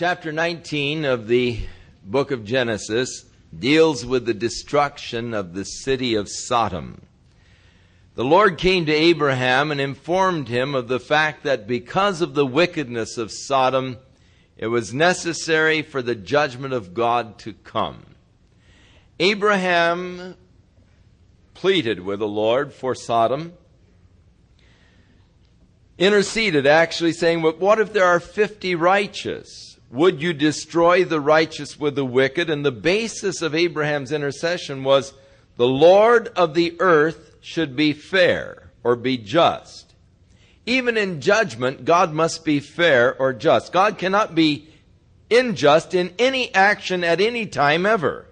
Chapter 19 of the book of Genesis deals with the destruction of the city of Sodom. The Lord came to Abraham and informed him of the fact that because of the wickedness of Sodom, it was necessary for the judgment of God to come. Abraham pleaded with the Lord for Sodom, interceded actually, saying, "But what if there are 50 righteous? Would you destroy the righteous with the wicked?" And the basis of Abraham's intercession was the Lord of the earth should be fair or be just. Even in judgment, God must be fair or just. God cannot be unjust in any action at any time ever.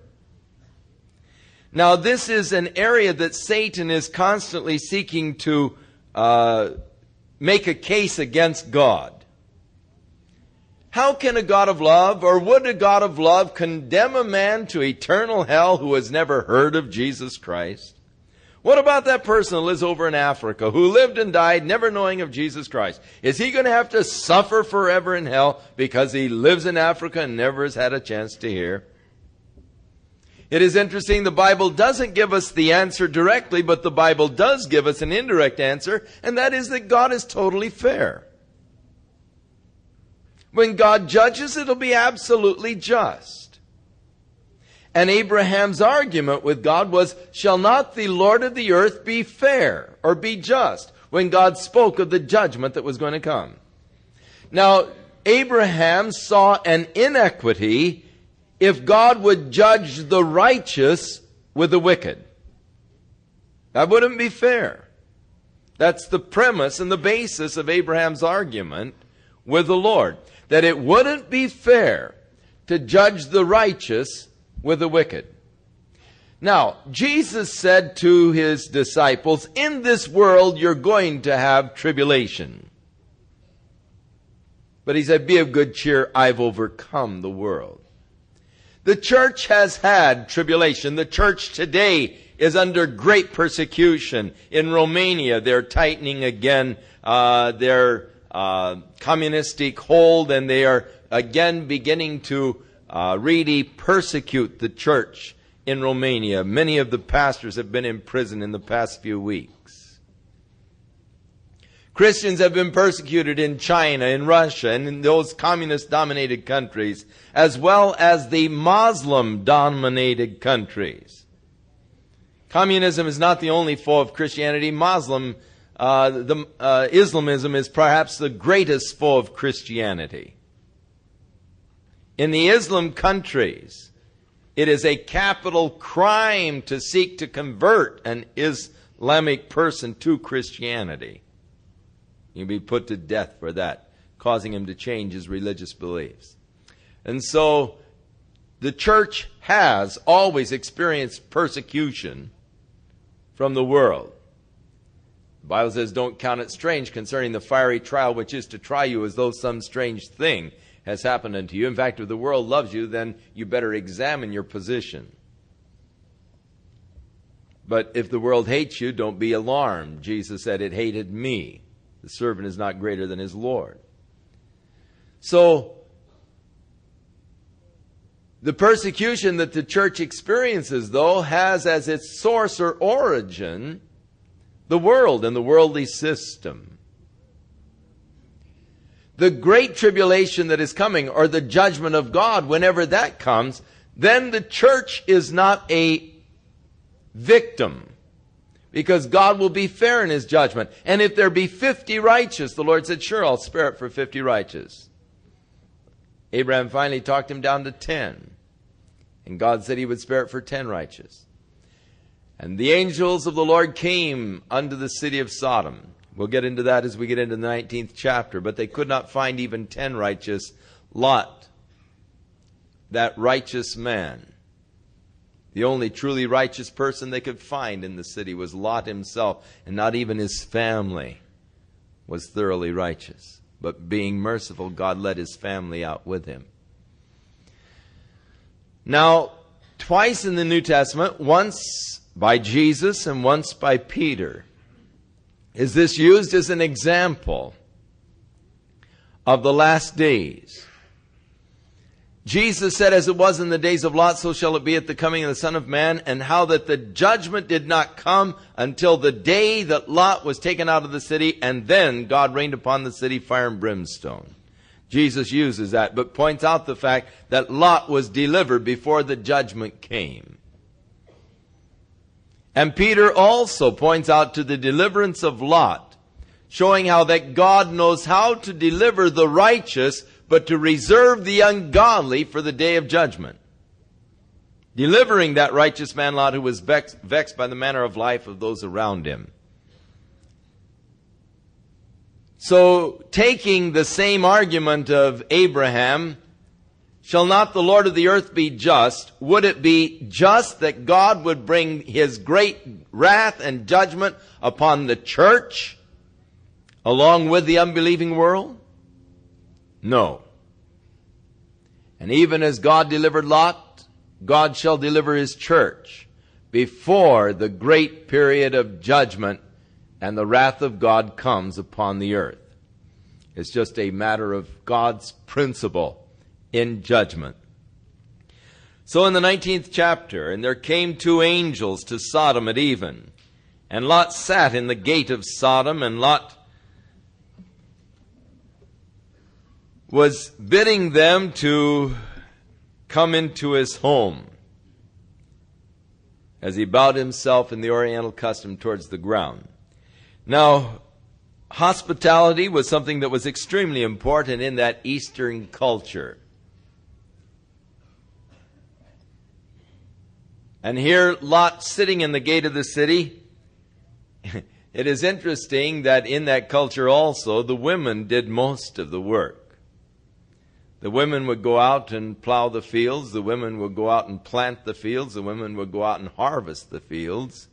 Now, this is an area that Satan is constantly seeking to make a case against God. How can a God of love, or would a God of love, condemn a man to eternal hell who has never heard of Jesus Christ? What about that person who lives over in Africa, who lived and died never knowing of Jesus Christ? Is he going to have to suffer forever in hell because he lives in Africa and never has had a chance to hear? It is interesting, the Bible doesn't give us the answer directly, but the Bible does give us an indirect answer, and that is that God is totally fair. When God judges, it'll be absolutely just. And Abraham's argument with God was, "Shall not the Lord of the earth be fair or be just?" when God spoke of the judgment that was going to come. Now, Abraham saw an inequity if God would judge the righteous with the wicked. That wouldn't be fair. That's the premise and the basis of Abraham's argument with the Lord. That it wouldn't be fair to judge the righteous with the wicked. Now, Jesus said to his disciples, "In this world you're going to have tribulation." But he said, "Be of good cheer, I've overcome the world." The church has had tribulation. The church today is under great persecution. In Romania, they're tightening again their communistic hold, and they are again beginning to really persecute the church in Romania. Many of the pastors have been in prison in the past few weeks. Christians have been persecuted in China, in Russia, and in those communist-dominated countries, as well as the Muslim-dominated countries. Communism is not the only foe of Christianity. Islamism is perhaps the greatest foe of Christianity. In the Islam countries, it is a capital crime to seek to convert an Islamic person to Christianity. You'll be put to death for that, causing him to change his religious beliefs. And so, the church has always experienced persecution from the world. The Bible says, "Don't count it strange concerning the fiery trial which is to try you as though some strange thing has happened unto you." In fact, if the world loves you, then you better examine your position. But if the world hates you, don't be alarmed. Jesus said, "It hated me. The servant is not greater than his Lord." So, the persecution that the church experiences, though, has as its source or origin the world and the worldly system. The great tribulation that is coming, or the judgment of God, whenever that comes, then the church is not a victim, because God will be fair in his judgment. And if there be 50 righteous, the Lord said, "Sure, I'll spare it for 50 righteous." Abraham finally talked him down to 10. And God said he would spare it for 10 righteous. And the angels of the Lord came unto the city of Sodom. We'll get into that as we get into the 19th chapter. But they could not find even 10 righteous. Lot, that righteous man, the only truly righteous person they could find in the city was Lot himself. And not even his family was thoroughly righteous. But being merciful, God led his family out with him. Now, twice in the New Testament, once by Jesus and once by Peter, is this used as an example of the last days. Jesus said, as it was in the days of Lot, so shall it be at the coming of the Son of Man, and how that the judgment did not come until the day that Lot was taken out of the city, and then God rained upon the city fire and brimstone. Jesus uses that, but points out the fact that Lot was delivered before the judgment came. And Peter also points out to the deliverance of Lot, showing how that God knows how to deliver the righteous, but to reserve the ungodly for the day of judgment. Delivering that righteous man Lot, who was vexed by the manner of life of those around him. So, taking the same argument of Abraham, shall not the Lord of the earth be just? Would it be just that God would bring His great wrath and judgment upon the church, along with the unbelieving world? No. And even as God delivered Lot, God shall deliver His church before the great period of judgment and the wrath of God comes upon the earth. It's just a matter of God's principle in judgment. So in the 19th chapter, and there came 2 angels to Sodom at even, and Lot sat in the gate of Sodom, and Lot was bidding them to come into his home as he bowed himself in the oriental custom towards the ground. Now, hospitality was something that was extremely important in that Eastern culture. And here, Lot sitting in the gate of the city. It is interesting that in that culture also, the women did most of the work. The women would go out and plow the fields. The women would go out and plant the fields. The women would go out and harvest the fields,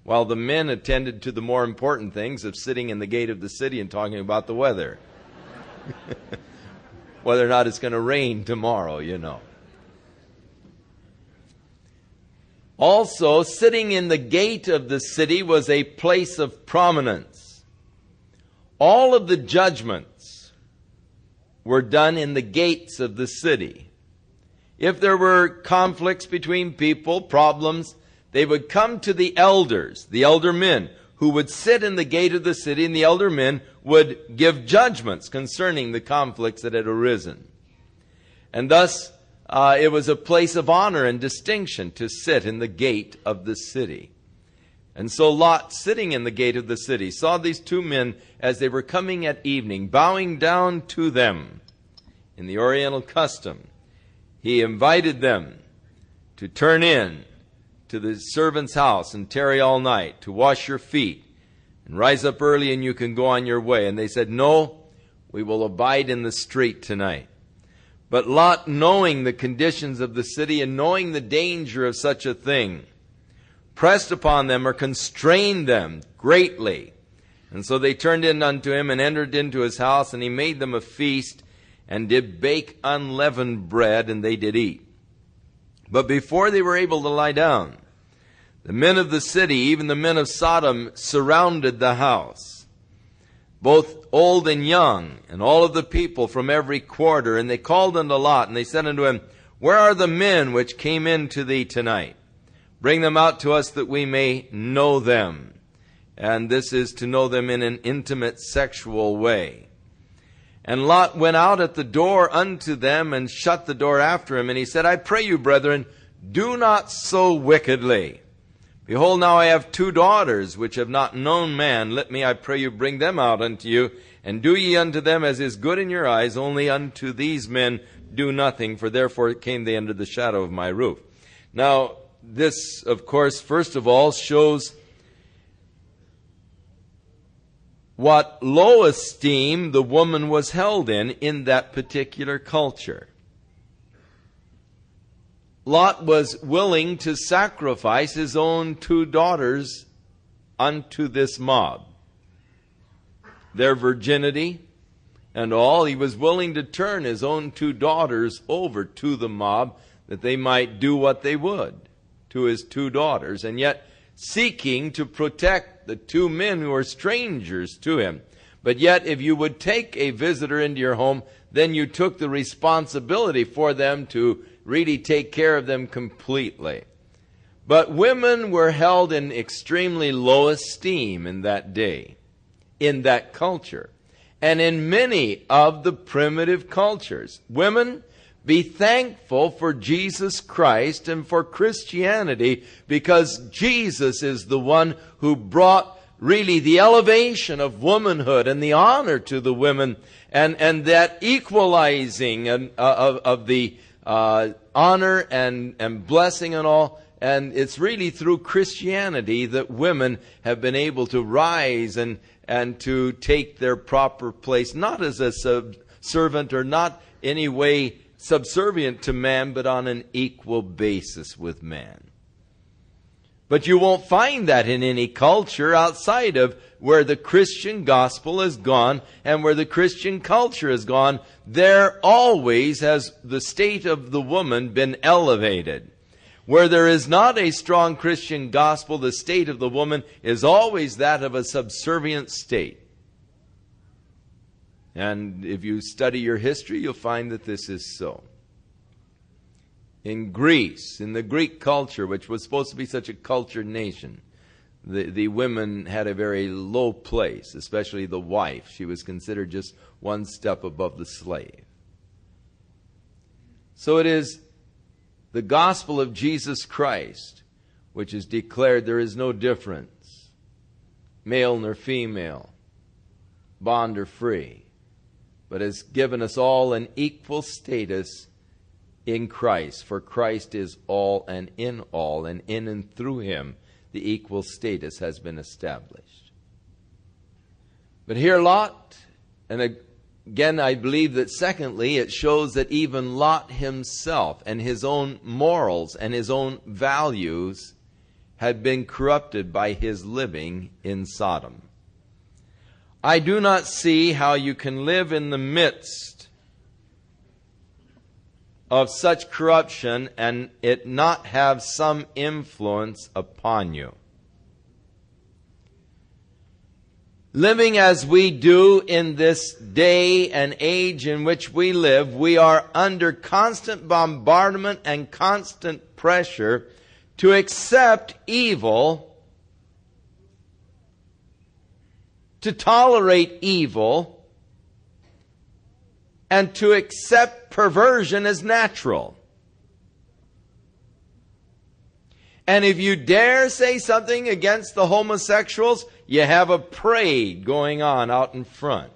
while the men attended to the more important things of sitting in the gate of the city and talking about the weather. Whether or not it's going to rain tomorrow, you know. Also, sitting in the gate of the city was a place of prominence. All of the judgments were done in the gates of the city. If there were conflicts between people, problems, they would come to the elders, the elder men, who would sit in the gate of the city, and the elder men would give judgments concerning the conflicts that had arisen. And thus, it was a place of honor and distinction to sit in the gate of the city. And so Lot, sitting in the gate of the city, saw these 2 men as they were coming at evening, bowing down to them in the oriental custom. He invited them to turn in to the servant's house and tarry all night, to wash your feet and rise up early and you can go on your way. And they said, no, we will abide in the street tonight. But Lot, knowing the conditions of the city and knowing the danger of such a thing, pressed upon them or constrained them greatly. And so they turned in unto him and entered into his house, and he made them a feast and did bake unleavened bread, and they did eat. But before they were able to lie down, the men of the city, even the men of Sodom, surrounded the house, both old and young, and all of the people from every quarter. And they called unto Lot, and they said unto him, where are the men which came in to thee tonight? Bring them out to us that we may know them. And this is to know them in an intimate sexual way. And Lot went out at the door unto them and shut the door after him. And he said, I pray you, brethren, do not so wickedly. Behold, now I have 2 daughters which have not known man. Let me, I pray you, bring them out unto you, and do ye unto them as is good in your eyes. Only unto these men do nothing, for therefore came they under the shadow of my roof. Now, this, of course, first of all, shows what low esteem the woman was held in that particular culture. Lot was willing to sacrifice his own 2 daughters unto this mob. Their virginity and all, he was willing to turn his own 2 daughters over to the mob that they might do what they would to his 2 daughters, and yet seeking to protect the 2 men who are strangers to him. But yet, if you would take a visitor into your home, then you took the responsibility for them to really take care of them completely. But women were held in extremely low esteem in that day, in that culture. And in many of the primitive cultures, women, be thankful for Jesus Christ and for Christianity, because Jesus is the one who brought really the elevation of womanhood and the honor to the women, and that equalizing of the honor and blessing and all. And it's really through Christianity that women have been able to rise and to take their proper place, not as a servant or not any way subservient to man, but on an equal basis with man. But you won't find that in any culture outside of where the Christian gospel has gone and where the Christian culture has gone. There always has the state of the woman been elevated. Where there is not a strong Christian gospel, the state of the woman is always that of a subservient state. And if you study your history, you'll find that this is so. In Greece, in the Greek culture, which was supposed to be such a cultured nation, the women had a very low place, especially the wife. She was considered just one step above the slave. So it is the gospel of Jesus Christ, which is declared there is no difference, male nor female, bond or free, but has given us all an equal status in Christ. For Christ is all and in and through Him the equal status has been established. But here Lot, and again, I believe that secondly, it shows that even Lot himself and his own morals and his own values had been corrupted by his living in Sodom. I do not see how you can live in the midst of such corruption and it not have some influence upon you. Living as we do in this day and age in which we live, we are under constant bombardment and constant pressure to accept evil, to tolerate evil, and to accept perversion as natural. And if you dare say something against the homosexuals, you have a parade going on out in front.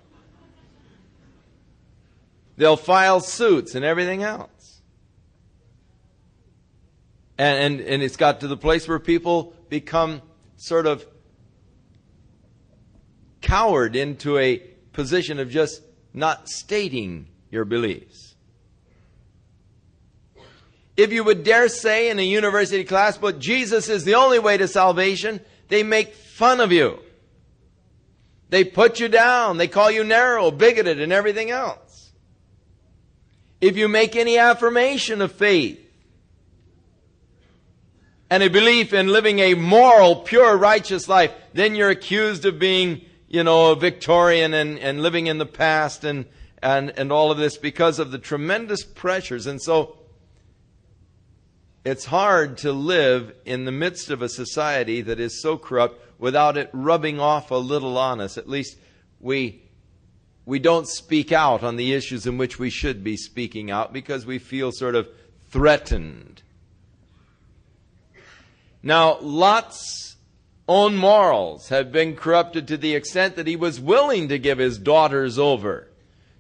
They'll file suits and everything else. And it's got to the place where people become sort of cowered into a position of just not stating your beliefs. If you would dare say in a university class, but Jesus is the only way to salvation, they make fun of you. They put you down. They call you narrow, bigoted, and everything else. If you make any affirmation of faith and a belief in living a moral, pure, righteous life, then you're accused of being, a Victorian and living in the past and all of this because of the tremendous pressures. And so it's hard to live in the midst of a society that is so corrupt without it rubbing off a little on us. At least we don't speak out on the issues in which we should be speaking out because we feel sort of threatened. Now, Lot's own morals had been corrupted to the extent that he was willing to give his daughters over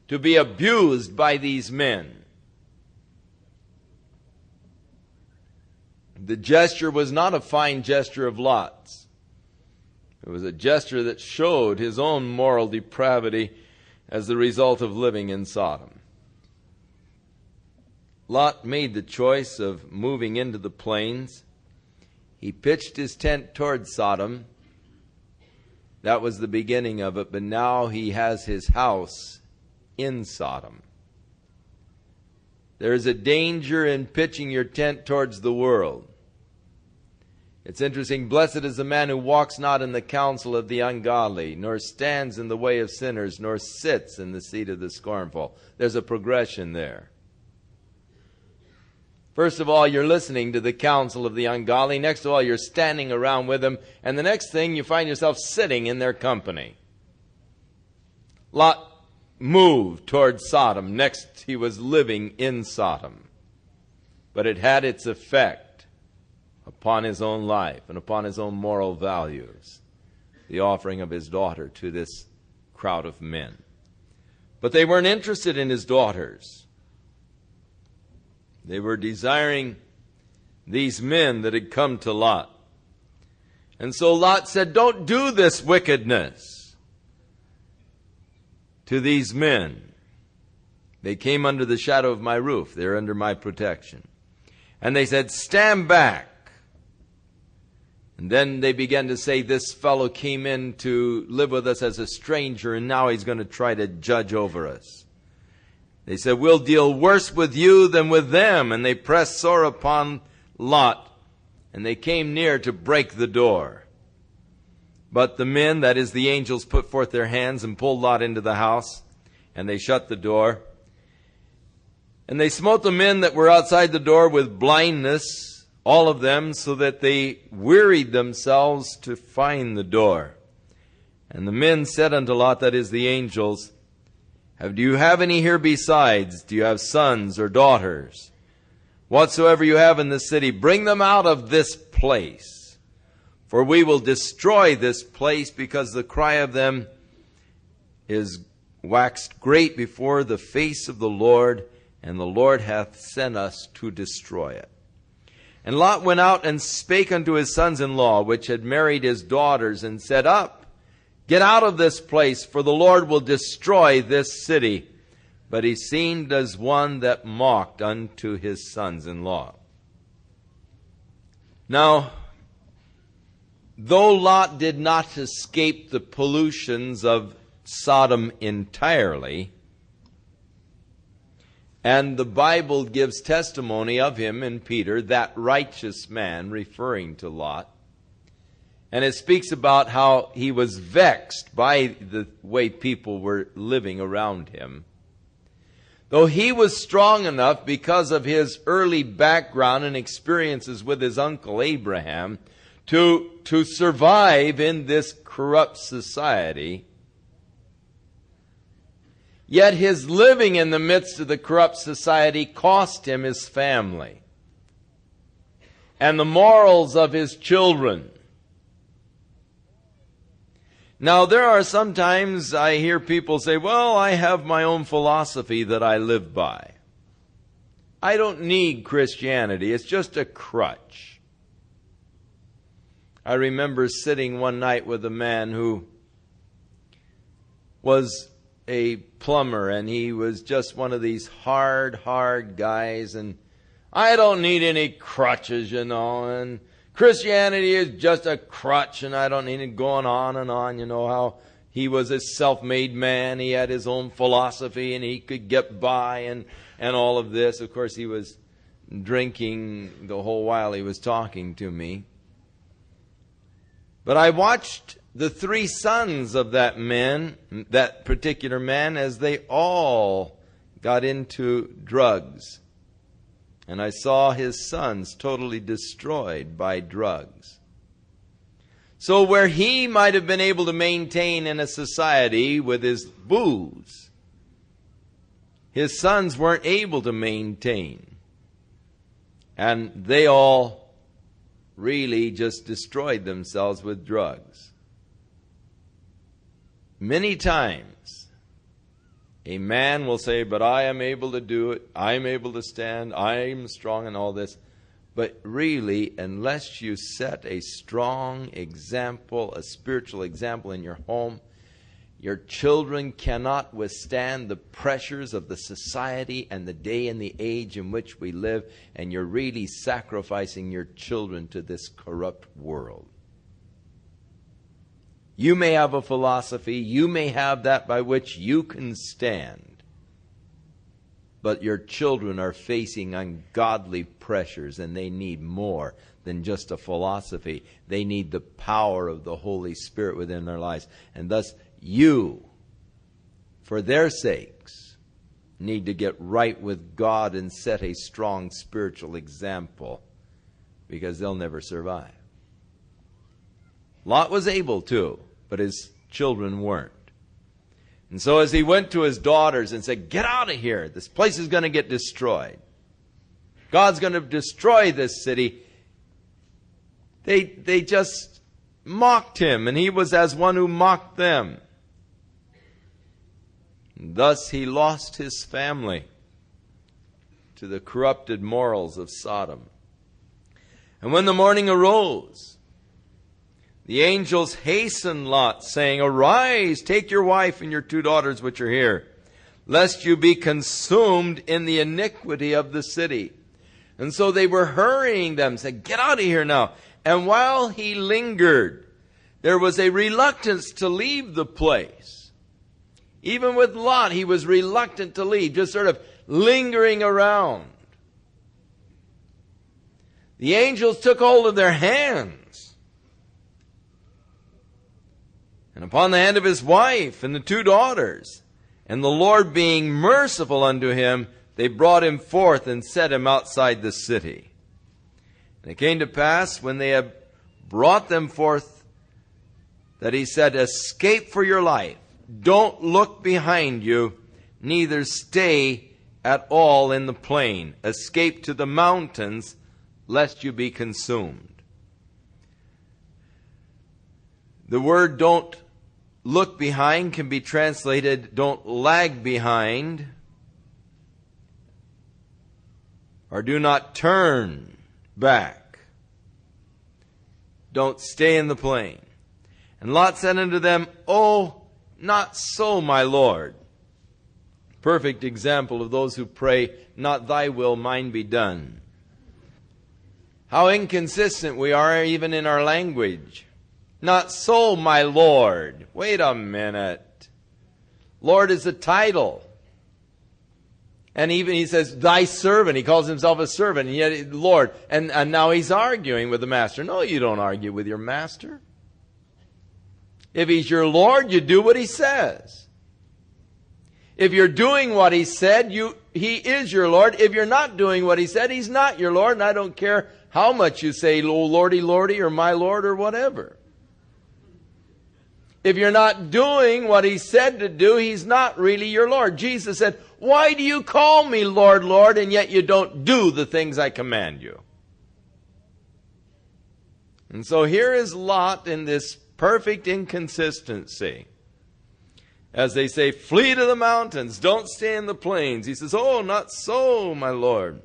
to be abused by these men. The gesture was not a fine gesture of Lot's. It was a gesture that showed his own moral depravity as the result of living in Sodom. Lot made the choice of moving into the plains. He pitched his tent toward Sodom. That was the beginning of it, but now he has his house in Sodom. There is a danger in pitching your tent towards the world. It's interesting. Blessed is the man who walks not in the counsel of the ungodly, nor stands in the way of sinners, nor sits in the seat of the scornful. There's a progression there. First of all, you're listening to the counsel of the ungodly. Next of all, you're standing around with them. And the next thing, you find yourself sitting in their company. Lot moved toward Sodom. Next, he was living in Sodom. But it had its effect upon his own life and upon his own moral values, the offering of his daughter to this crowd of men. But they weren't interested in his daughters. They were desiring these men that had come to Lot. And so Lot said, don't do this wickedness to these men. They came under the shadow of my roof. They're under my protection. And they said, stand back. And then they began to say, this fellow came in to live with us as a stranger, and now he's going to try to judge over us. They said, we'll deal worse with you than with them. And they pressed sore upon Lot, and they came near to break the door. But the men, that is the angels, put forth their hands and pulled Lot into the house, and they shut the door. And they smote the men that were outside the door with blindness, all of them, so that they wearied themselves to find the door. And the men said unto Lot, that is the angels, do you have any here besides? Do you have sons or daughters? Whatsoever you have in the city, bring them out of this place. For we will destroy this place, because the cry of them is waxed great before the face of the Lord, and the Lord hath sent us to destroy it. And Lot went out and spake unto his sons-in-law, which had married his daughters, and said, up, get out of this place, for the Lord will destroy this city. But he seemed as one that mocked unto his sons-in-law. Now, though Lot did not escape the pollutions of Sodom entirely, and the Bible gives testimony of him in Peter, that righteous man, referring to Lot. And it speaks about how he was vexed by the way people were living around him. Though he was strong enough, because of his early background and experiences with his uncle Abraham, to survive in this corrupt society, yet his living in the midst of the corrupt society cost him his family and the morals of his children. Now, there are sometimes I hear people say, well, I have my own philosophy that I live by. I don't need Christianity. It's just a crutch. I remember sitting one night with a man who was a plumber, and he was just one of these hard guys, and I don't need any crutches, and Christianity is just a crutch, and I don't need it, going on and on. You know how he was a self-made man. He had his own philosophy, and he could get by, and all of this. Of course, he was drinking the whole while he was talking to me. But I watched the three sons of that particular man, as they all got into drugs. And I saw his sons totally destroyed by drugs. So where he might have been able to maintain in a society with his booze, his sons weren't able to maintain. And they all really just destroyed themselves with drugs. Many times, a man will say, but I am able to do it, I am able to stand, I am strong and all this. But really, unless you set a strong example, a spiritual example in your home, your children cannot withstand the pressures of the society and the day and the age in which we live, and you're really sacrificing your children to this corrupt world. You may have a philosophy, you may have that by which you can stand, but your children are facing ungodly pressures, and they need more than just a philosophy. They need the power of the Holy Spirit within their lives. And thus, you, for their sakes, need to get right with God and set a strong spiritual example, because they'll never survive. Lot was able to, but his children weren't. And so as he went to his daughters and said, "Get out of here. This place is going to get destroyed. God's going to destroy this city," they just mocked him, and he was as one who mocked them. And thus he lost his family to the corrupted morals of Sodom. And when the morning arose, the angels hastened Lot, saying, "Arise, take your wife and your 2 daughters which are here, lest you be consumed in the iniquity of the city." And so they were hurrying them, saying, "Get out of here now." And while he lingered, there was a reluctance to leave the place. Even with Lot, he was reluctant to leave, just sort of lingering around. The angels took hold of their hands, and upon the hand of his wife and the 2 daughters. And the Lord being merciful unto him, they brought him forth and set him outside the city. And it came to pass, when they had brought them forth, that he said, "Escape for your life. Don't look behind you, neither stay at all in the plain. Escape to the mountains, lest you be consumed." The word "don't look behind" can be translated "don't lag behind," or "do not turn back." Don't stay in the plain. And Lot said unto them, "Oh, not so, my Lord." Perfect example of those who pray, "Not thy will, mine be done." How inconsistent we are even in our language. "Not so, my Lord." Wait a minute. Lord is a title. And even he says, "Thy servant." He calls himself a servant, and yet Lord. And now he's arguing with the master. No, you don't argue with your master. If he's your Lord, you do what he says. If you're doing what he said, he is your Lord. If you're not doing what he said, he's not your Lord. And I don't care how much you say, "Oh, Lordy, Lordy," or "my Lord," or whatever. If you're not doing what he said to do, he's not really your Lord. Jesus said, "Why do you call me Lord, Lord, and yet you don't do the things I command you?" And so here is Lot in this perfect inconsistency. As they say, "Flee to the mountains, don't stay in the plains." He says, "Oh, not so, my Lord.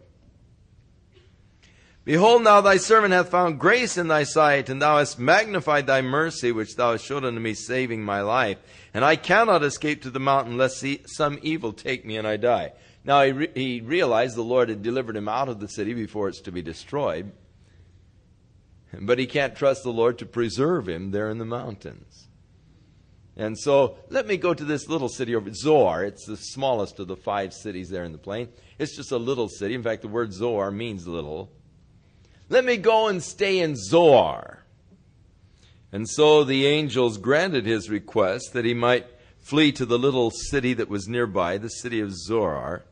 Behold, now thy servant hath found grace in thy sight, and thou hast magnified thy mercy, which thou hast showed unto me, saving my life. And I cannot escape to the mountain, lest some evil take me and I die." Now he realized the Lord had delivered him out of the city before it's to be destroyed. But he can't trust the Lord to preserve him there in the mountains. And so, let me go to this little city over Zoar. It's the smallest of the 5 cities there in the plain. It's just a little city. In fact, the word Zoar means little. Let me go and stay in Zoar. And so the angels granted his request that he might flee to the little city that was nearby, the city of Zoar.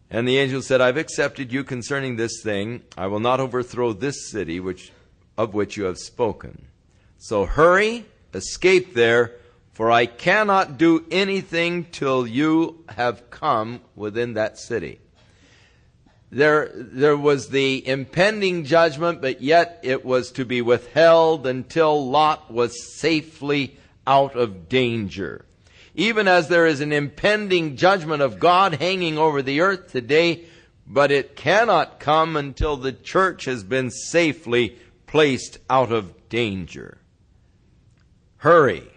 And the angel said, "I've accepted you concerning this thing. I will not overthrow this city of which you have spoken. So hurry, escape there, for I cannot do anything till you have come within that city." There was the impending judgment, but yet it was to be withheld until Lot was safely out of danger. Even as there is an impending judgment of God hanging over the earth today, but it cannot come until the church has been safely placed out of danger. Hurry.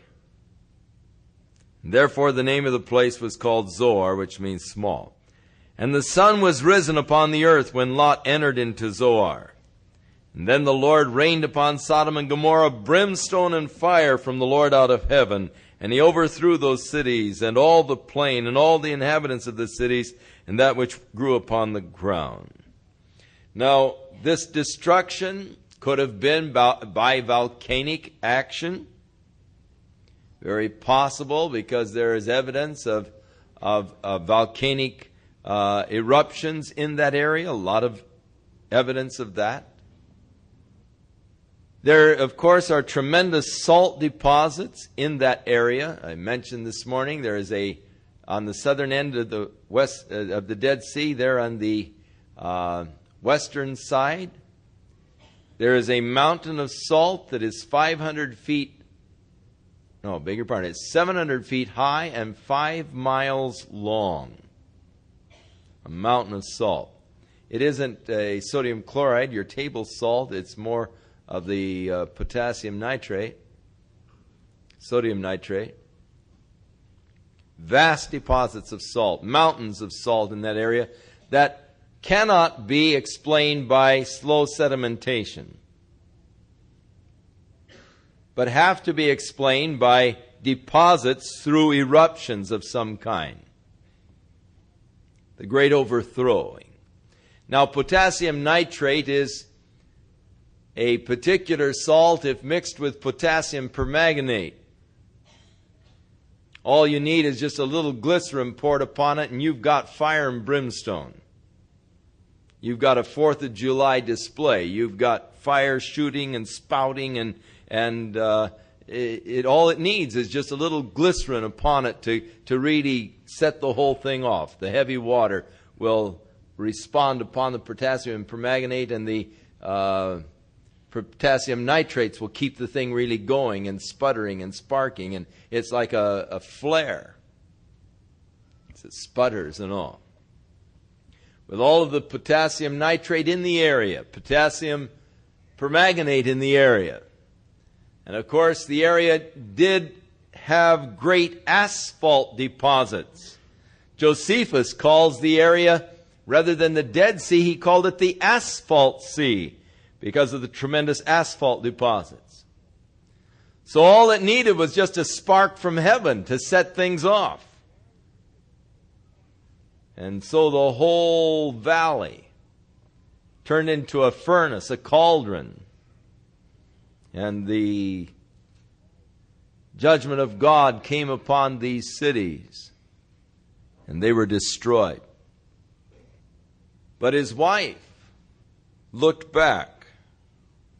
Therefore the name of the place was called Zoar, which means small. And the sun was risen upon the earth when Lot entered into Zoar. And then the Lord rained upon Sodom and Gomorrah brimstone and fire from the Lord out of heaven, And he overthrew those cities, and all the plain, and all the inhabitants of the cities, and that which grew upon the ground. Now, this destruction could have been by volcanic action. Very possible, because there is evidence of volcanic eruptions in that area. A lot of evidence of that. There, of course, are tremendous salt deposits in that area. I mentioned this morning there is on the southern end of the west of the Dead Sea, there on the western side, there is a mountain of salt that is 500 feet, no, beg your pardon, it's 700 feet high and 5 miles long. A mountain of salt. It isn't a sodium chloride, your table salt, it's more of the potassium nitrate, sodium nitrate. Vast deposits of salt, mountains of salt in that area that cannot be explained by slow sedimentation, but have to be explained by deposits through eruptions of some kind. The great overthrowing. Now, potassium nitrate is a particular salt if mixed with potassium permanganate. All you need is just a little glycerin poured upon it, and you've got fire and brimstone. You've got a 4th of July display. You've got fire shooting and spouting, and all it needs is just a little glycerin upon it to really set the whole thing off. The heavy water will respond upon the potassium permanganate, and the potassium nitrates will keep the thing really going and sputtering and sparking, and it's like a flare. It sputters and all. With all of the potassium nitrate in the area, potassium permanganate in the area. And of course, the area did have great asphalt deposits. Josephus calls the area, rather than the Dead Sea, he called it the Asphalt Sea, because of the tremendous asphalt deposits. So all it needed was just a spark from heaven to set things off. And so the whole valley turned into a furnace, a cauldron. And the judgment of God came upon these cities, and they were destroyed. But his wife looked back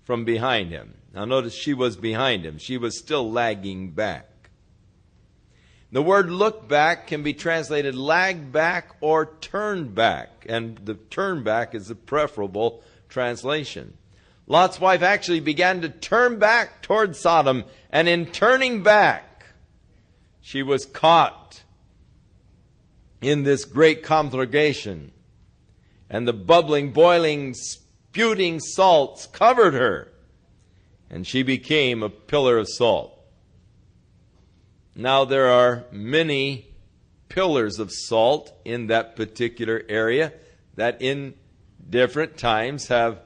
from behind him. Now notice, she was behind him. She was still lagging back. The word look back can be translated lag back or turn back. And the turn back is the preferable translation. Lot's wife actually began to turn back toward Sodom. And in turning back, she was caught in this great conflagration. And the bubbling, boiling, spewing salts covered her, and she became a pillar of salt. Now there are many pillars of salt in that particular area that in different times have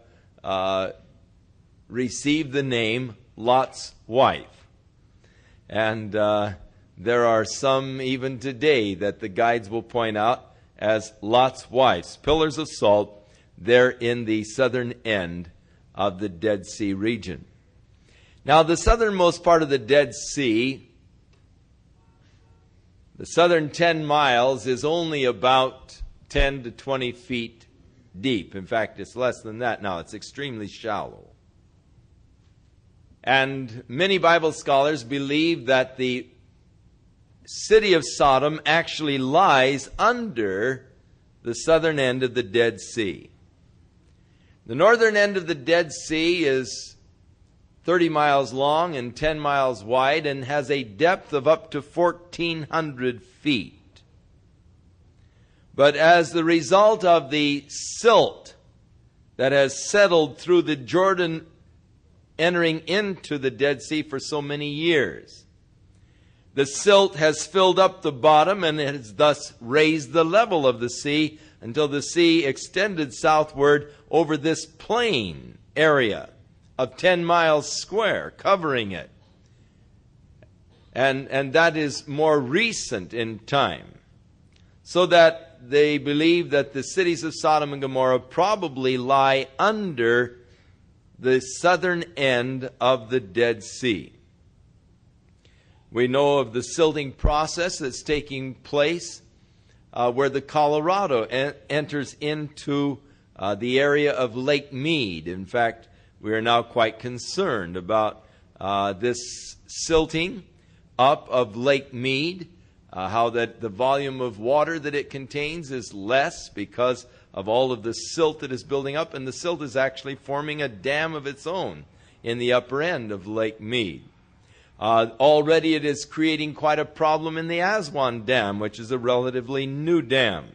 received the name Lot's wife. And there are some even today that the guides will point out as Lot's wives, pillars of salt. They're in the southern end of the Dead Sea region. Now, the southernmost part of the Dead Sea, the southern 10 miles, is only about 10 to 20 feet deep. In fact, it's less than that now. It's extremely shallow. And many Bible scholars believe that the city of Sodom actually lies under the southern end of the Dead Sea. The northern end of the Dead Sea is 30 miles long and 10 miles wide and has a depth of up to 1,400 feet. But as the result of the silt that has settled through the Jordan entering into the Dead Sea for so many years, the silt has filled up the bottom and has thus raised the level of the sea until the sea extended southward over this plain area of 10 miles square, covering it. And that is more recent in time. So that they believe that the cities of Sodom and Gomorrah probably lie under the southern end of the Dead Sea. We know of the silting process that's taking place where the Colorado enters into the area of Lake Mead. In fact, we are now quite concerned about this silting up of Lake Mead, how that the volume of water that it contains is less because of all of the silt that is building up, and the silt is actually forming a dam of its own in the upper end of Lake Mead. Already it is creating quite a problem in the Aswan Dam, which is a relatively new dam.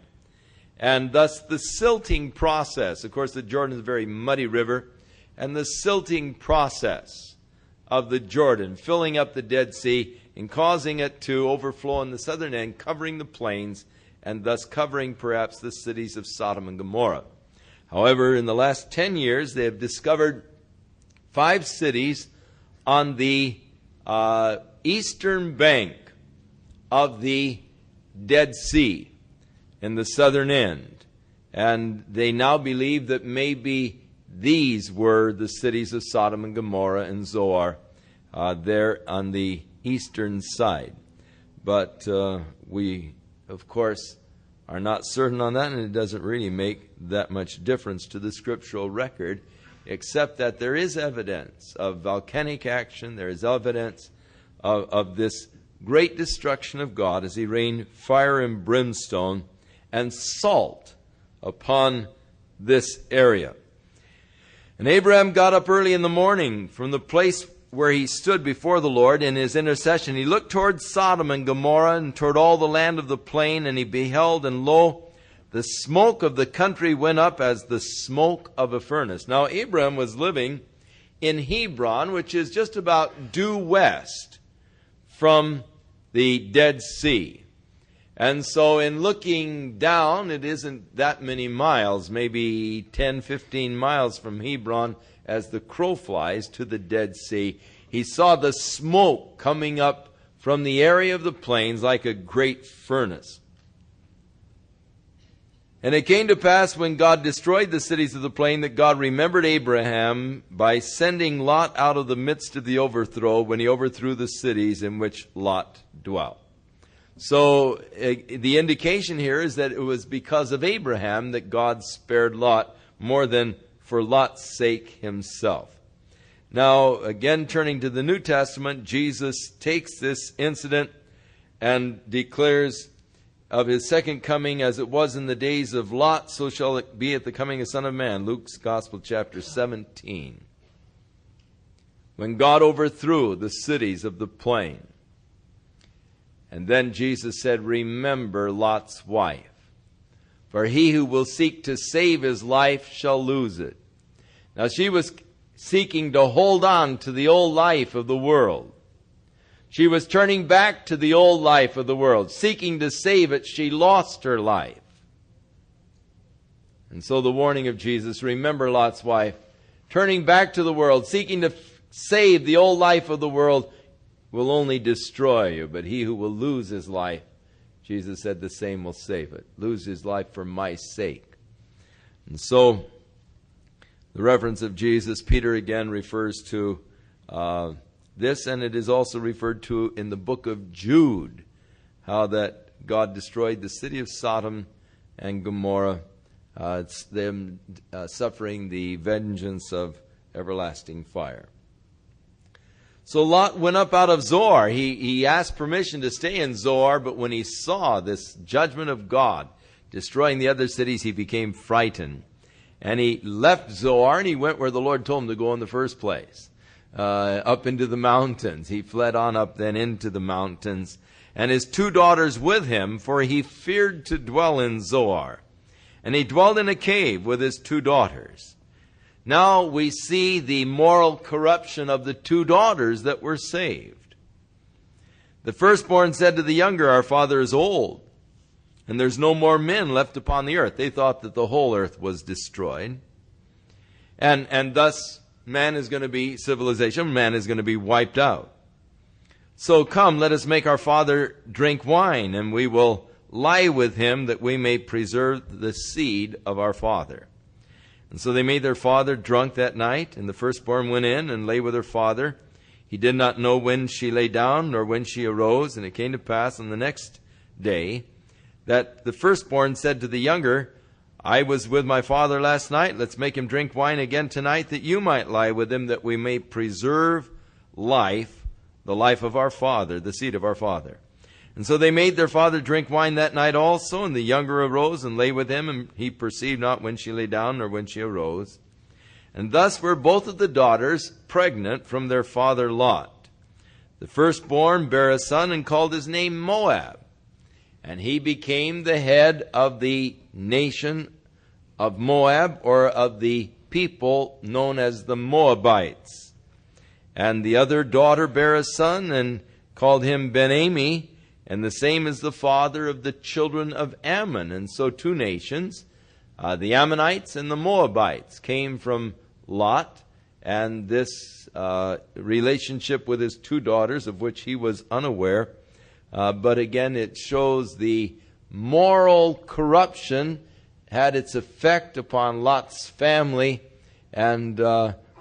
And thus the silting process, of course the Jordan is a very muddy river, and the silting process of the Jordan, filling up the Dead Sea and causing it to overflow on the southern end, covering the plains, and thus covering perhaps the cities of Sodom and Gomorrah. However, in the last 10 years, they have discovered 5 cities on the eastern bank of the Dead Sea in the southern end. And they now believe that maybe these were the cities of Sodom and Gomorrah and Zoar there on the eastern side. But we, of course, are not certain on that, and it doesn't really make that much difference to the scriptural record, except that there is evidence of volcanic action. There is evidence of this great destruction of God as he rained fire and brimstone and salt upon this area. And Abraham got up early in the morning from the place where he stood before the Lord in his intercession. He looked toward Sodom and Gomorrah and toward all the land of the plain, and he beheld, and lo, the smoke of the country went up as the smoke of a furnace. Now Abraham was living in Hebron, which is just about due west from the Dead Sea. And so in looking down, it isn't that many miles, maybe 10, 15 miles from Hebron as the crow flies to the Dead Sea. He saw the smoke coming up from the area of the plains like a great furnace. And it came to pass when God destroyed the cities of the plain that God remembered Abraham by sending Lot out of the midst of the overthrow when he overthrew the cities in which Lot dwelt. So the indication here is that it was because of Abraham that God spared Lot more than for Lot's sake himself. Now, again, turning to the New Testament, Jesus takes this incident and declares of his second coming, as it was in the days of Lot, so shall it be at the coming of the Son of Man. Luke's Gospel, chapter 17. When God overthrew the cities of the plain. And then Jesus said, remember Lot's wife. For he who will seek to save his life shall lose it. Now she was seeking to hold on to the old life of the world. She was turning back to the old life of the world. Seeking to save it, she lost her life. And so the warning of Jesus, remember Lot's wife, turning back to the world, seeking to save the old life of the world, will only destroy you. But he who will lose his life, Jesus said, the same will save it. Lose his life for my sake. And so, the reference of Jesus, Peter again refers to this, and it is also referred to in the book of Jude, how that God destroyed the city of Sodom and Gomorrah. It's them suffering the vengeance of everlasting fire. So Lot went up out of Zoar. He asked permission to stay in Zoar, but when he saw this judgment of God destroying the other cities, he became frightened. And he left Zoar and he went where the Lord told him to go in the first place, up into the mountains. He fled on up then into the mountains, and his 2 daughters with him, for he feared to dwell in Zoar. And he dwelled in a cave with his 2 daughters. Now we see the moral corruption of the 2 daughters that were saved. The firstborn said to the younger, our father is old, and there's no more men left upon the earth. They thought that the whole earth was destroyed. And thus man is going to be, civilization, man is going to be wiped out. So come, let us make our father drink wine, and we will lie with him, that we may preserve the seed of our father. And so they made their father drunk that night, and the firstborn went in and lay with her father. He did not know when she lay down, nor when she arose. And it came to pass on the next day that the firstborn said to the younger, I was with my father last night. Let's make him drink wine again tonight, that you might lie with him, that we may preserve life, the life of our father, the seed of our father. And so they made their father drink wine that night also, and the younger arose and lay with him, and he perceived not when she lay down nor when she arose. And thus were both of the daughters pregnant from their father Lot. The firstborn bare a son, and called his name Moab. And he became the head of the nation of Moab, or of the people known as the Moabites. And the other daughter bare a son, and called him Ben-Ami, and the same is the father of the children of Ammon. And so two nations, the Ammonites and the Moabites, came from Lot, and this relationship with his two daughters, of which he was unaware. But again, it shows the moral corruption had its effect upon Lot's family, and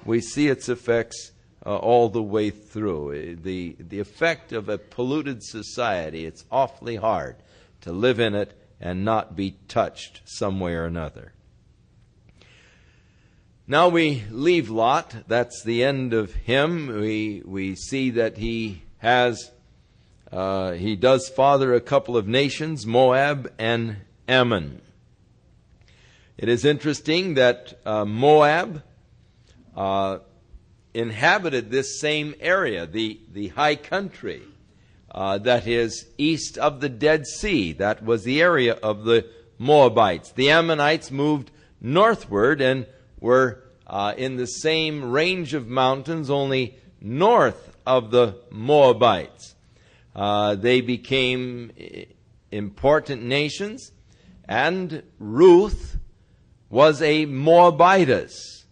we see its effects all the way through. The effect of a polluted society, it's awfully hard to live in it and not be touched some way or another. Now we leave Lot. That's the end of him. We see that he does father a couple of nations, Moab and Ammon. It is interesting that Moab inhabited this same area, the high country that is east of the Dead Sea. That was the area of the Moabites. The Ammonites moved northward and were in the same range of mountains, only north of the Moabites. They became important nations, and Ruth was a Moabitess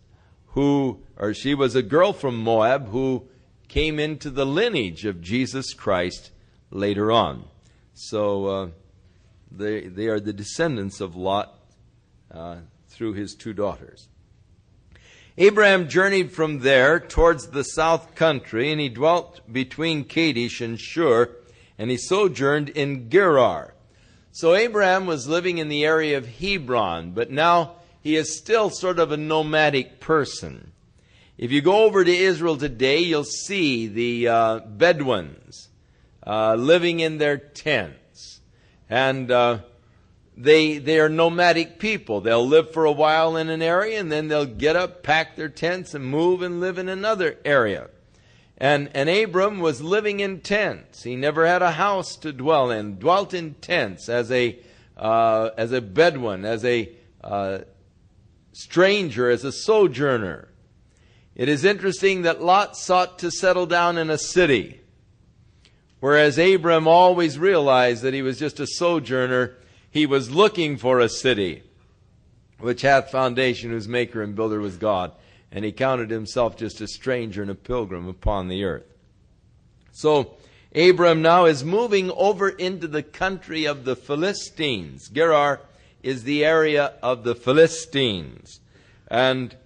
she was a girl from Moab who came into the lineage of Jesus Christ later on. So they are the descendants of Lot through his two daughters. Abraham journeyed from there towards the south country, and he dwelt between Kadesh and Shur, and he sojourned in Gerar. So Abraham was living in the area of Hebron, but now he is still sort of a nomadic person. If you go over to Israel today, you'll see the Bedouins living in their tents. And they are nomadic people. They'll live for a while in an area, and then they'll get up, pack their tents, and move and live in another area. And Abram was living in tents. He never had a house to dwell in. Dwelt in tents as a Bedouin, as a stranger, as a sojourner. It is interesting that Lot sought to settle down in a city, whereas Abram always realized that he was just a sojourner. He was looking for a city which hath foundation, whose maker and builder was God. And he counted himself just a stranger and a pilgrim upon the earth. So Abram now is moving over into the country of the Philistines. Gerar is the area of the Philistines. And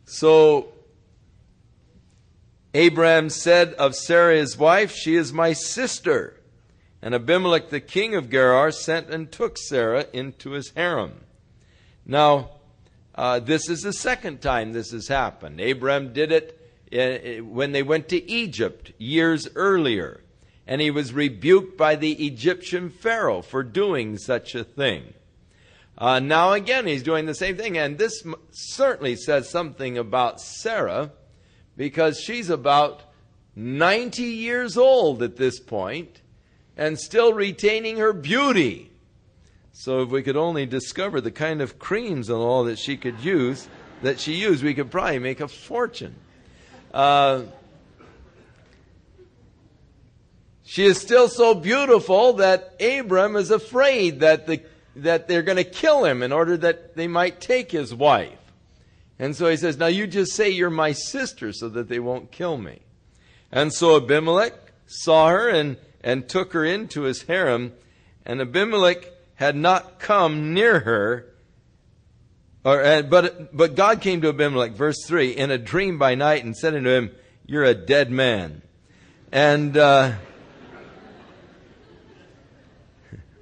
so Abraham said of Sarah his wife, she is my sister. And Abimelech the king of Gerar sent and took Sarah into his harem. Now, this is the second time this has happened. Abraham did it when they went to Egypt years earlier. And he was rebuked by the Egyptian Pharaoh for doing such a thing. Now again, he's doing the same thing. And this certainly says something about Sarah, because she's about 90 years old at this point and still retaining her beauty. So if we could only discover the kind of creams and all that she used, we could probably make a fortune. She is still so beautiful that Abram is afraid that they're going to kill him in order that they might take his wife. And so he says, now you just say you're my sister so that they won't kill me. And so Abimelech saw her and took her into his harem, and Abimelech had not come near her. But God came to Abimelech, verse 3, in a dream by night and said unto him, "You're a dead man." And,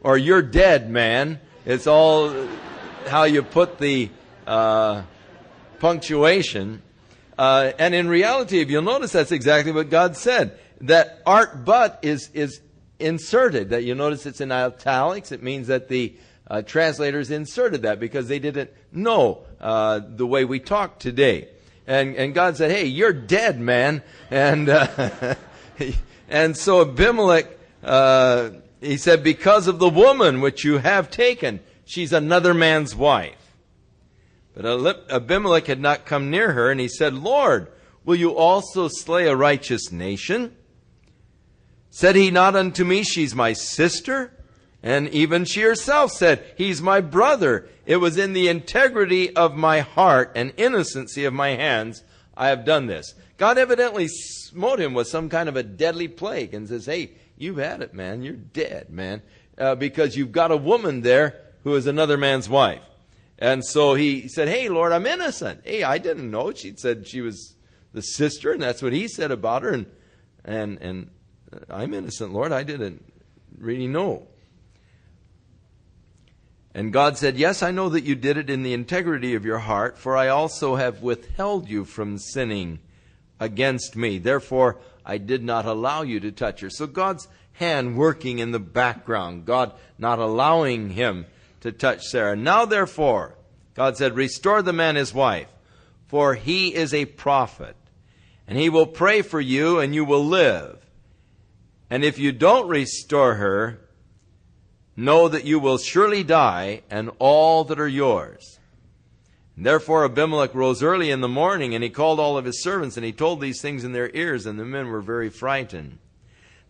or "You're dead, man." It's all how you put the punctuation. And in reality, if you'll notice, that's exactly what God said. That art but is inserted. That you notice it's in italics. It means that the translators inserted that because they didn't know the way we talk today. And God said, "Hey, you're dead, man." And and so Abimelech, he said, "Because of the woman which you have taken, she's another man's wife." But Abimelech had not come near her, and he said, "Lord, will you also slay a righteous nation? Said he not unto me, she's my sister? And even she herself said, he's my brother. It was in the integrity of my heart and innocency of my hands I have done this." God evidently smote him with some kind of a deadly plague and says, "Hey, you've had it, man. You're dead, man. Because you've got a woman there who is another man's wife." And so he said, "Hey, Lord, I'm innocent. Hey, I didn't know." She said she was the sister, and that's what he said about her. And "I'm innocent, Lord. I didn't really know." And God said, "Yes, I know that you did it in the integrity of your heart, for I also have withheld you from sinning against me. Therefore, I did not allow you to touch her." So God's hand working in the background, God not allowing him to touch Sarah. "Now, therefore," God said, "restore the man his wife, for he is a prophet, and he will pray for you, and you will live. And if you don't restore her, know that you will surely die, and all that are yours." And therefore Abimelech rose early in the morning, and he called all of his servants, and he told these things in their ears, and the men were very frightened.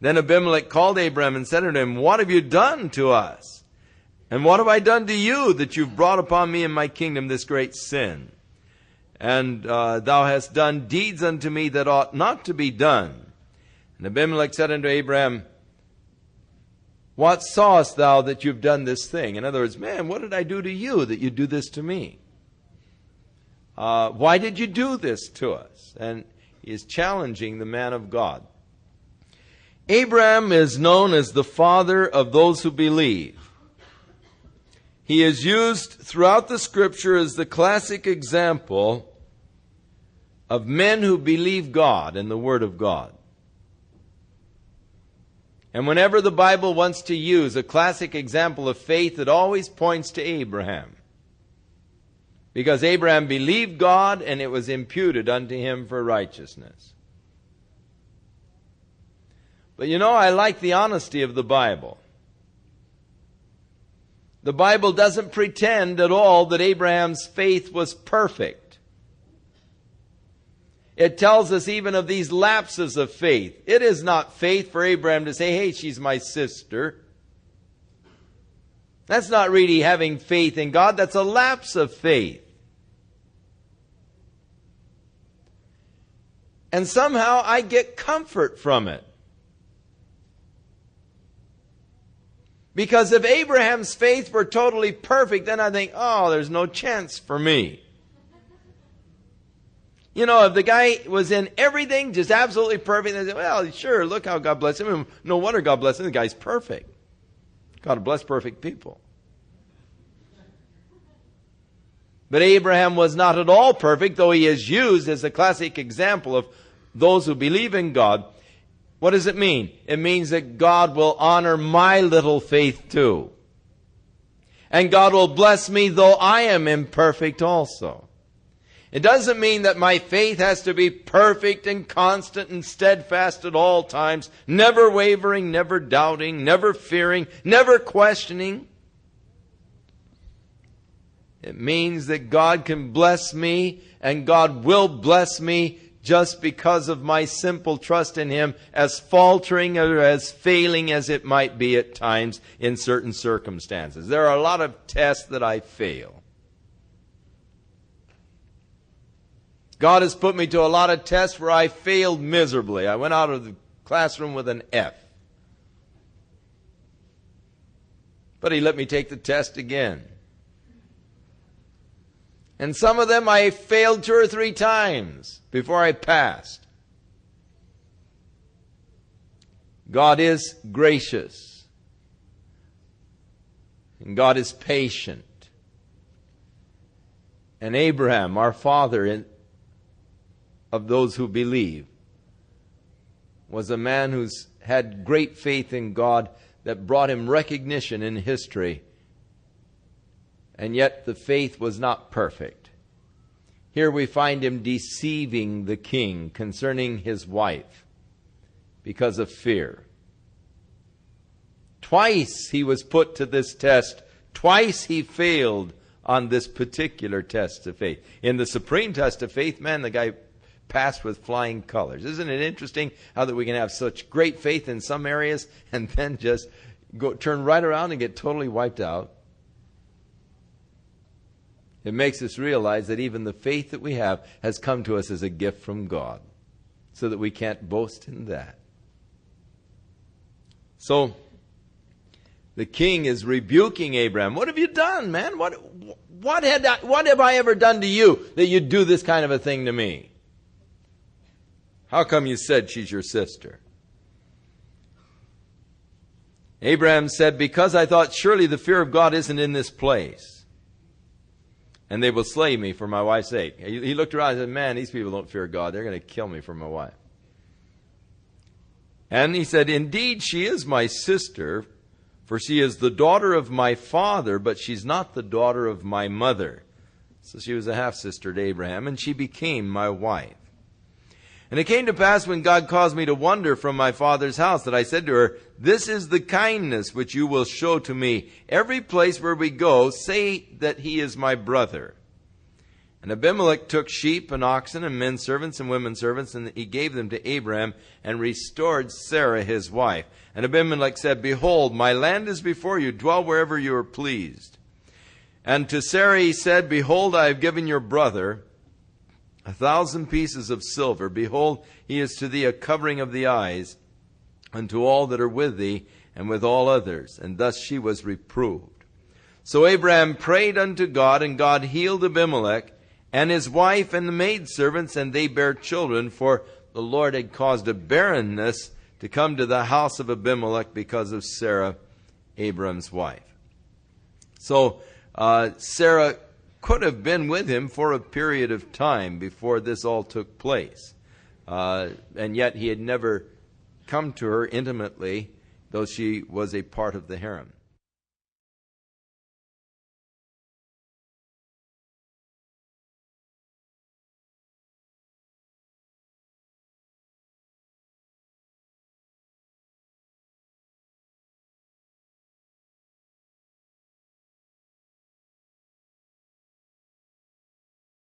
Then Abimelech called Abraham and said unto him, "What have you done to us? And what have I done to you, that you've brought upon me and my kingdom this great sin? And thou hast done deeds unto me that ought not to be done." And Abimelech said unto Abraham, "What sawest thou that you've done this thing?" In other words, "Man, what did I do to you that you do this to me? Why did you do this to us?" And he is challenging the man of God. Abraham is known as the father of those who believe. He is used throughout the Scripture as the classic example of men who believe God and the Word of God. And whenever the Bible wants to use a classic example of faith, it always points to Abraham. Because Abraham believed God, and it was imputed unto him for righteousness. But you know, I like the honesty of the Bible. The Bible doesn't pretend at all that Abraham's faith was perfect. It tells us even of these lapses of faith. It is not faith for Abraham to say, "Hey, she's my sister." That's not really having faith in God. That's a lapse of faith. And somehow I get comfort from it. Because if Abraham's faith were totally perfect, then I think, oh, there's no chance for me. You know, if the guy was in everything just absolutely perfect, they say, well, sure, look how God blessed him. No wonder God blessed him. The guy's perfect. God bless perfect people. But Abraham was not at all perfect, though he is used as a classic example of those who believe in God. What does it mean? It means that God will honor my little faith too. And God will bless me though I am imperfect also. It doesn't mean that my faith has to be perfect and constant and steadfast at all times, never wavering, never doubting, never fearing, never questioning. It means that God can bless me, and God will bless me just because of my simple trust in Him, as faltering or as failing as it might be at times in certain circumstances. There are a lot of tests that I fail. God has put me to a lot of tests where I failed miserably. I went out of the classroom with an F. But he let me take the test again. And some of them I failed 2 or 3 times before I passed. God is gracious. And God is patient. And Abraham, our father of those who believe, was a man who's had great faith in God that brought him recognition in history. And yet the faith was not perfect. Here we find him deceiving the king concerning his wife because of fear. Twice he was put to this test. Twice he failed on this particular test of faith. In the supreme test of faith, man, the guy passed with flying colors. Isn't it interesting how that we can have such great faith in some areas and then just turn right around and get totally wiped out? It makes us realize that even the faith that we have has come to us as a gift from God, so that we can't boast in that. So, the king is rebuking Abraham. What have you done, man? What have I ever done to you that you'd do this kind of a thing to me? How come you said she's your sister? Abraham said, because I thought surely the fear of God isn't in this place, and they will slay me for my wife's sake. He looked around and said, man, these people don't fear God. They're going to kill me for my wife. And he said, indeed, she is my sister, for she is the daughter of my father, but she's not the daughter of my mother. So she was a half-sister to Abraham, and she became my wife. And it came to pass when God caused me to wander from my father's house that I said to her, this is the kindness which you will show to me. Every place where we go, say that he is my brother. And Abimelech took sheep and oxen and men servants and women servants, and he gave them to Abraham and restored Sarah his wife. And Abimelech said, behold, my land is before you. Dwell wherever you are pleased. And to Sarah he said, behold, I have given your brother 1,000 pieces of silver. Behold, he is to thee a covering of the eyes, unto all that are with thee, and with all others. And thus she was reproved. So Abraham prayed unto God, and God healed Abimelech, and his wife, and the maidservants, and they bare children, for the Lord had caused a barrenness to come to the house of Abimelech because of Sarah, Abraham's wife. So Sarah could have been with him for a period of time before this all took place. And yet he had never come to her intimately, though she was a part of the harem.